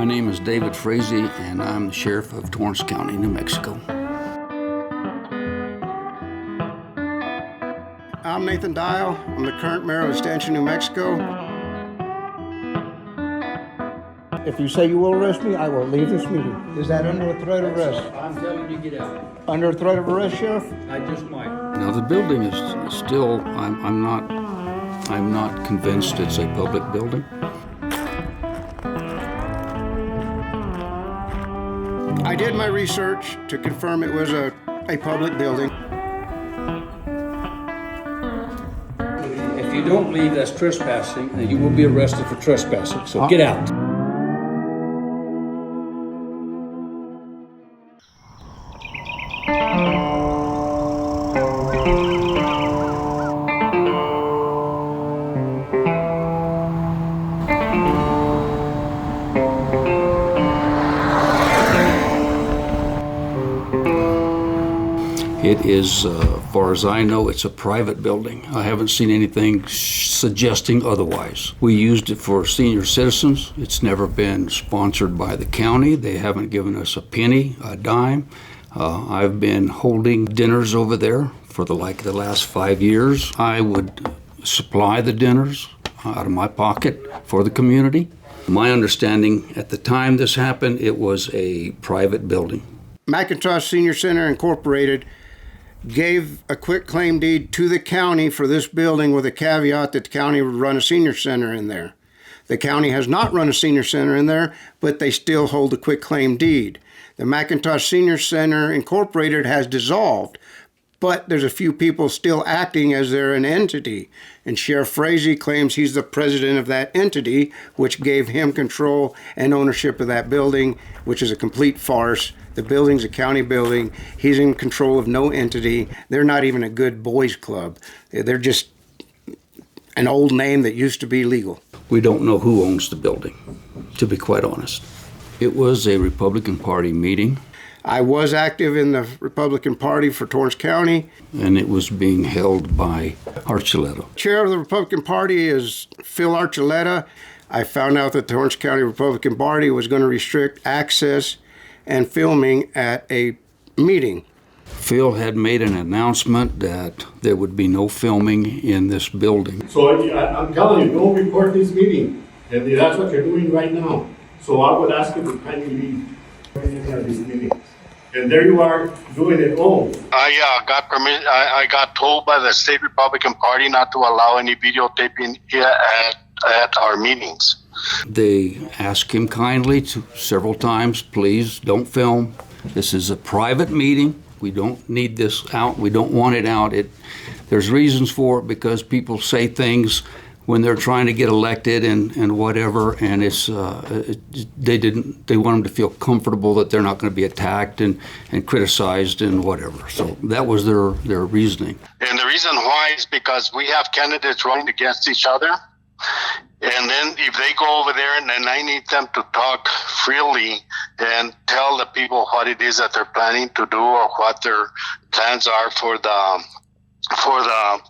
My name is David Frazee, and I'm the Sheriff of Torrance County, New Mexico. I'm Nathan Dial. I'm the current mayor of Estancia, New Mexico. If you say you will arrest me, I will leave this meeting. Is that under a threat of arrest? I'm telling you, get out. Under a threat of arrest, Sheriff? I just might. Now the building is still, I'm not convinced it's a public building. I did my research to confirm it was a public building. If you don't leave, that's trespassing, and you will be arrested for trespassing, so get out. It is, as far as I know, it's a private building. I haven't seen anything suggesting otherwise. We used it for senior citizens. It's never been sponsored by the county. They haven't given us a penny, a dime. I've been holding dinners over there for the last 5 years. I would supply the dinners out of my pocket for the community. My understanding at the time this happened, it was a private building. McIntosh Senior Center Incorporated gave a quitclaim deed to the county for this building with a caveat that the county would run a senior center in there. The county has not run a senior center in there, but they still hold a quitclaim deed. The McIntosh Senior Center Incorporated has dissolved, but there's a few people still acting as they're an entity. And Sheriff Frazee claims he's the president of that entity, which gave him control and ownership of that building, which is a complete farce. The building's a county building. He's in control of no entity. They're not even a good boys club. They're just an old name that used to be legal. We don't know who owns the building, to be quite honest. It was a Republican Party meeting. I was active in the Republican Party for Torrance County. And it was being held by Archuleta. Chair of the Republican Party is Phil Archuleta. I found out that the Torrance County Republican Party was going to restrict access and filming at a meeting. Phil had made an announcement that there would be no filming in this building. So I'm telling you, don't record this meeting. And that's what you're doing right now. So I would ask you to kindly leave any of these meetings. And there you are doing it all. I got told by the state Republican Party not to allow any videotaping here at our meetings. They asked him kindly several times, please don't film. This is a private meeting. We don't need this out. We don't want it out. There's reasons for it because people say things when they're trying to get elected and whatever, and they want them to feel comfortable that they're not going to be attacked and criticized and whatever. So that was their reasoning. And the reason why is because we have candidates running against each other. And then if they go over there and then I need them to talk freely and tell the people what it is that they're planning to do or what their plans are for the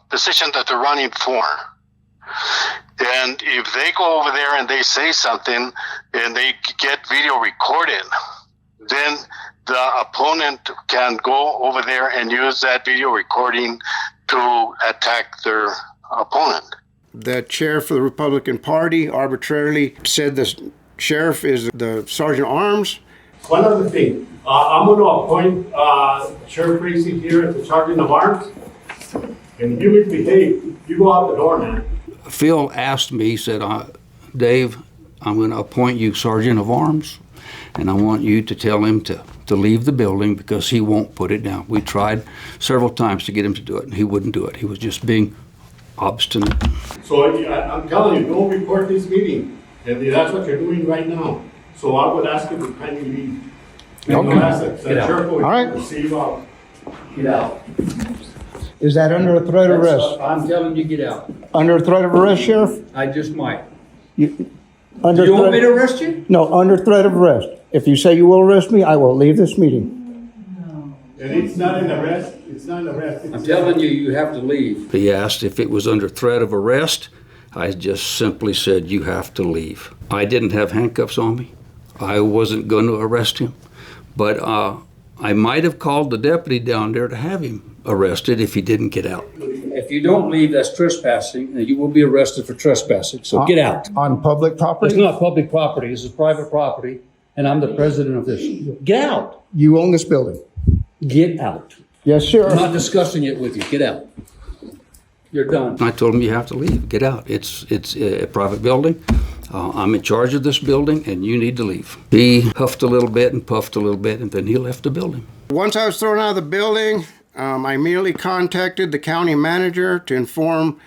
position that they're running for. And if they go over there and they say something and they get video recorded, then the opponent can go over there and use that video recording to attack their opponent. The chair for the Republican Party arbitrarily said the sheriff is the sergeant at arms. One other thing, I'm going to appoint Sheriff Frazee here as the sergeant of arms. And you misbehave, you go out the door, man. Phil asked me, he said, Dave, I'm going to appoint you sergeant of arms, and I want you to tell him to leave the building because he won't put it down. We tried several times to get him to do it, and he wouldn't do it. He was just being obstinate. So I'm telling you, don't record this meeting. And that's what you're doing right now. So I would ask you to kindly leave. Okay. All right. See you out. Get out. Is that under a threat of arrest? I'm telling you, get out. Under a threat of arrest, Sheriff? I just might. Under Do you want me to threat- arrest you? No, under threat of arrest. If you say you will arrest me, I will leave this meeting. And it's not an arrest. It's not an arrest. I'm telling you, you have to leave. He asked if it was under threat of arrest. I just simply said, you have to leave. I didn't have handcuffs on me. I wasn't going to arrest him, but I might have called the deputy down there to have him arrested if he didn't get out. If you don't leave, that's trespassing, and you will be arrested for trespassing. So get out. On public property? It's not public property. This is private property, and I'm the president of this. Get out. You own this building? Get out. Yes, sir. I'm not discussing it with you. Get out. You're done. I told him, you have to leave, get out. It's a private building. I'm in charge of this building, and you need to leave. He huffed a little bit and puffed a little bit, and then he left the building. Once I was thrown out of the building, I immediately contacted the county manager to inform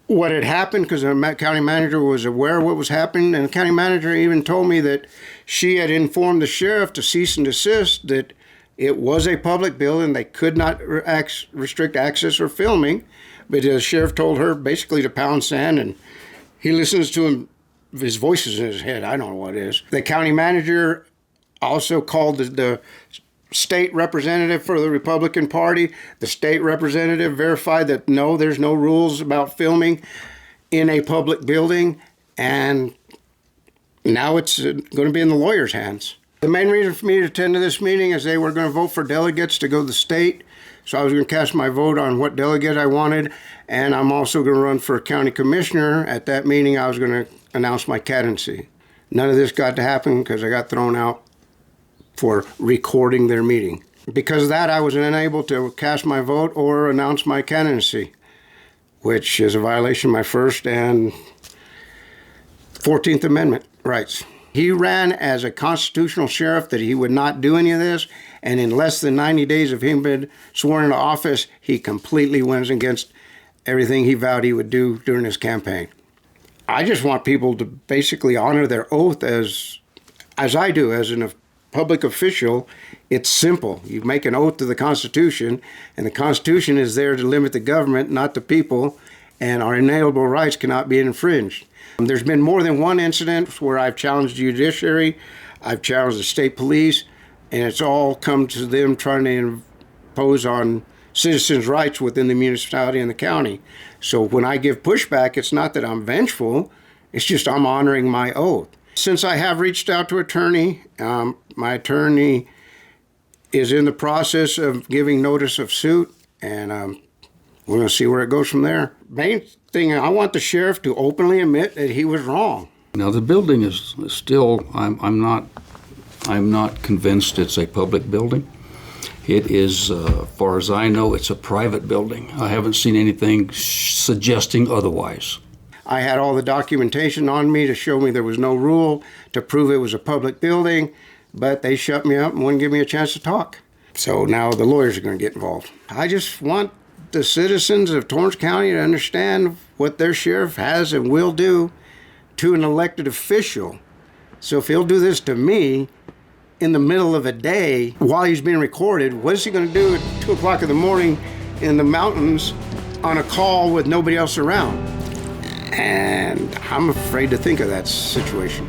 what had happened, because the county manager was aware of what was happening, and the county manager even told me that she had informed the sheriff to cease and desist, that it was a public building, they could not restrict access or filming, but the sheriff told her basically to pound sand, and he listens to him, his voice is in his head, I don't know what it is. The county manager also called the state representative for the Republican Party. The state representative verified that no, there's no rules about filming in a public building, and now it's going to be in the lawyer's hands. The main reason for me to attend to this meeting is they were going to vote for delegates to go to the state, so I was going to cast my vote on what delegate I wanted, and I'm also going to run for county commissioner. At that meeting, I was going to announce my candidacy. None of this got to happen because I got thrown out for recording their meeting. Because of that, I was unable to cast my vote or announce my candidacy, which is a violation of my First and 14th Amendment rights. He ran as a constitutional sheriff that he would not do any of this, and in less than 90 days of him being sworn into office, he completely went against everything he vowed he would do during his campaign. I just want people to basically honor their oath as I do as a public official. It's simple. You make an oath to the Constitution, and the Constitution is there to limit the government, not the people, and our inalienable rights cannot be infringed. There's been more than one incident where I've challenged the judiciary, I've challenged the state police, and it's all come to them trying to impose on citizens' rights within the municipality and the county. So when I give pushback, it's not that I'm vengeful, it's just I'm honoring my oath. Since I have reached out to attorney, my attorney is in the process of giving notice of suit, and we're going to see where it goes from there. Main thing, I want the sheriff to openly admit that he was wrong. Now the building is still, I'm not convinced it's a public building. It is, as far as I know, it's a private building. I haven't seen anything suggesting otherwise. I had all the documentation on me to show me there was no rule to prove it was a public building, but they shut me up and wouldn't give me a chance to talk. So now the lawyers are going to get involved. I just want the citizens of Torrance County to understand what their sheriff has and will do to an elected official. So if he'll do this to me in the middle of a day while he's being recorded, what is he going to do at 2 o'clock in the morning in the mountains on a call with nobody else around? And I'm afraid to think of that situation.